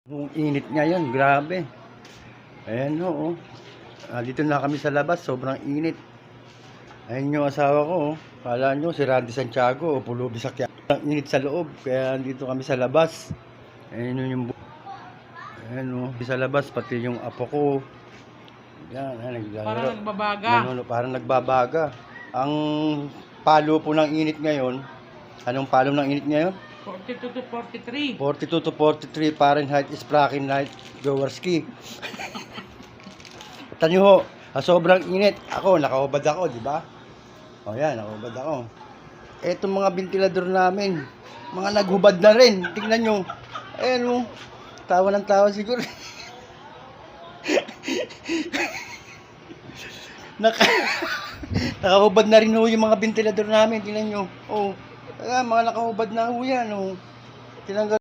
Ang init ngayon, grabe. Ayan o, oh. Dito na kami sa labas, sobrang init. Ayan yung asawa ko, oh. Kala nyo, si Randy Santiago, o pulubi sa kya. Ang init sa loob, kaya dito kami sa labas. Ayan yung ayan o, sa labas, pati yung apo ko. Yan, Parang nagbabaga. Parang nagbabaga. Ang palo po ng init ngayon, anong palo ng init ngayon? 42 to 43. 42 to 43 Fahrenheit is Fahrenheit Jaworski. Tanyo ho, sobrang init. Ako, nakahubad ako, di ba? O yan, nakahubad ako. Etong mga ventilador namin, mga naghubad na rin. Tingnan nyo. Ayan o, tawa ng tawa siguro. Nakahubad na rin ho yung mga ventilador namin. Tingnan nyo. Oh, mga nakahubad na ho yan. Oh. Tinanggal